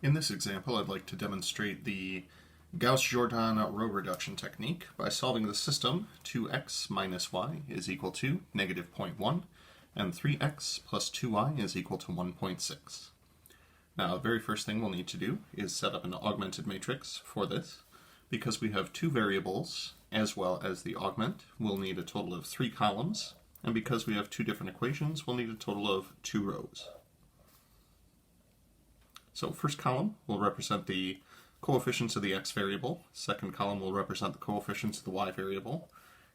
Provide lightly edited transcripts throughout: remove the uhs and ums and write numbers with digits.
In this example, I'd like to demonstrate the Gauss-Jordan row reduction technique by solving the system 2x minus y is equal to negative 0.1 and 3x plus 2y is equal to 1.6. Now, the very first thing we'll need to do is set up an augmented matrix for this. Because we have two variables as well as the augment, we'll need a total of 3 columns, and because we have two different equations, we'll need a total of 2 rows. So first column will represent the coefficients of the x variable, second column will represent the coefficients of the y variable,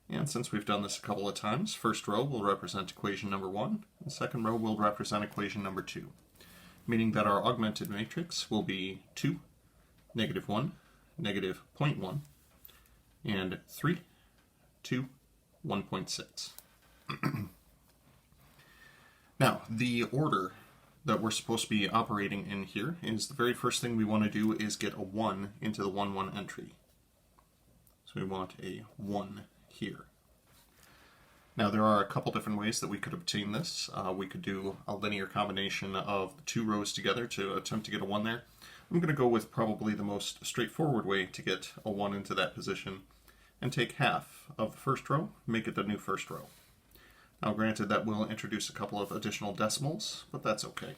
and since we've done this a couple of times, first row will represent equation number 1, and second row will represent equation number 2, meaning that our augmented matrix will be 2, negative 1, negative 0.1, and 3, 2, 1.6. Now, the order that we're supposed to be operating in here is the very first thing we want to do is get a 1 into the 1, 1 entry. So we want a 1 here. Now there are a couple different ways that we could obtain this. We could do a linear combination of the 2 rows together to attempt to get a 1 there. I'm going to go with probably the most straightforward way to get a 1 into that position and take half of the first row, make it the new first row. Now granted that will introduce a couple of additional decimals, but that's okay.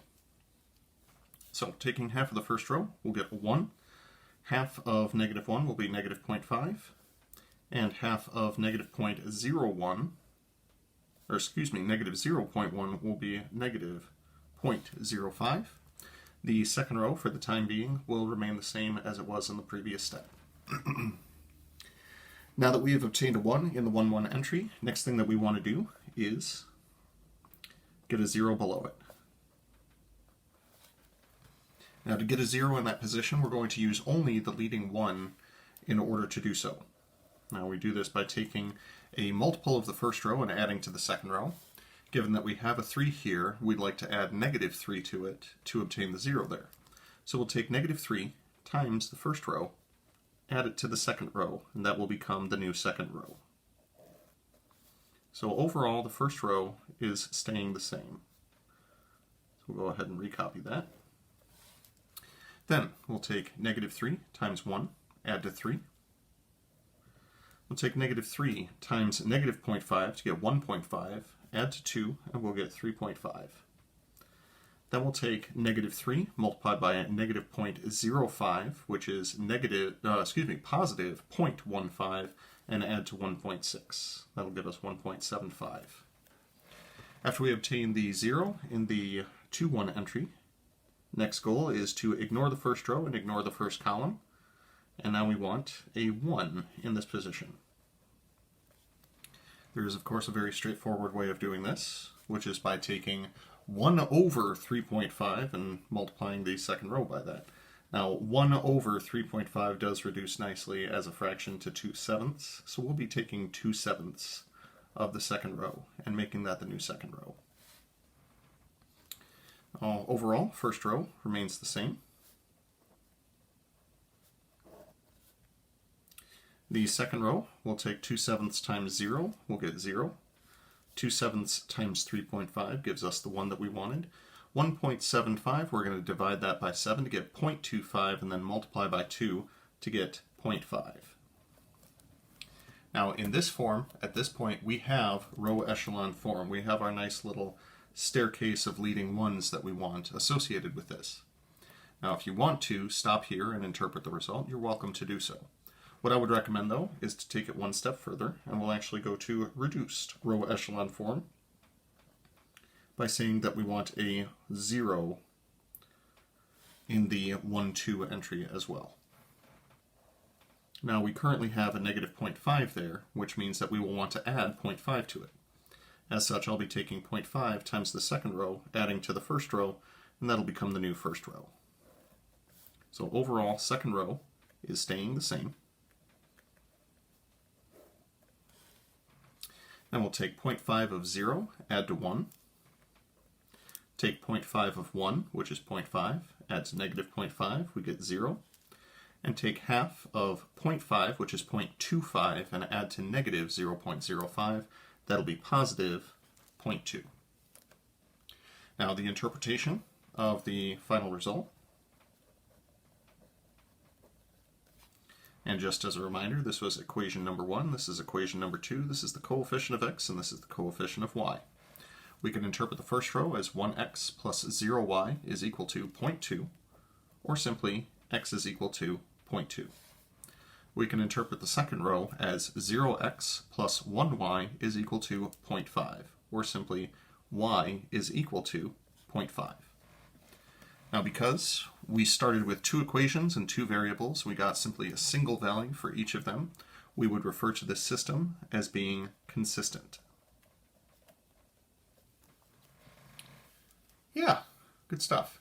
So taking half of the first row, we'll get a 1. Half of negative 1 will be negative 0.5, and half of negative 0.01, or excuse me, negative 0.1 will be negative 0.05. The second row, for the time being, will remain the same as it was in the previous step. Now that we have obtained a 1 in the 1, 1 entry, next thing that we want to do is get a 0 below it. Now to get a 0 in that position, we're going to use only the leading 1 in order to do so. Now we do this by taking a multiple of the first row and adding to the second row. Given that we have a 3 here, we'd like to add negative 3 to it to obtain the 0 there. So we'll take negative 3 times the first row, add it to the second row, and that will become the new second row. So overall, the first row is staying the same. So we'll go ahead and recopy that. Then we'll take negative 3 times 1, add to 3. We'll take negative 3 times negative 0.5 to get 1.5, add to 2, and we'll get 3.5. Then we'll take negative 3 multiplied by negative 0.05, which is positive 0.15, and add to 1.6. That'll give us 1.75. After we obtain the 0 in the 2, 1 entry, next goal is to ignore the first row and ignore the first column. And now we want a 1 in this position. There is, of course, a very straightforward way of doing this, which is by taking 1 over 3.5 and multiplying the second row by that. Now, 1 over 3.5 does reduce nicely as a fraction to 2/7, so we'll be taking 2/7 of the second row and making that the new second row. Overall, first row remains the same. The second row, we'll take 2/7 times 0, we'll get 0. 2/7 times 3.5 gives us the 1 that we wanted. 1.75, we're going to divide that by 7 to get 0.25, and then multiply by 2 to get 0.5. Now in this form, at this point, we have row echelon form. We have our nice little staircase of leading 1s that we want associated with this. Now if you want to stop here and interpret the result, you're welcome to do so. What I would recommend, though, is to take it one step further, and we'll actually go to reduced row echelon form by saying that we want a 0 in the 1, 2 entry as well. Now we currently have a negative 0.5 there, which means that we will want to add 0.5 to it. As such, I'll be taking 0.5 times the second row, adding to the first row, and that'll become the new first row. So overall, second row is staying the same. Then we'll take 0.5 of 0, add to 1. Take 0.5 of 1, which is 0.5, add to negative 0.5, we get 0. And take half of 0.5, which is 0.25, and add to negative 0.05, that'll be positive 0.2. Now the interpretation of the final result And just as a reminder, this was equation number 1, this is equation number 2, this is the coefficient of x, and this is the coefficient of y. We can interpret the first row as 1x plus 0y is equal to 0.2, or simply x is equal to 0.2. We can interpret the second row as 0x plus 1y is equal to 0.5, or simply y is equal to 0.5. Now because we started with 2 equations and 2 variables, we got simply a single value for each of them, we would refer to this system as being consistent. Yeah, good stuff.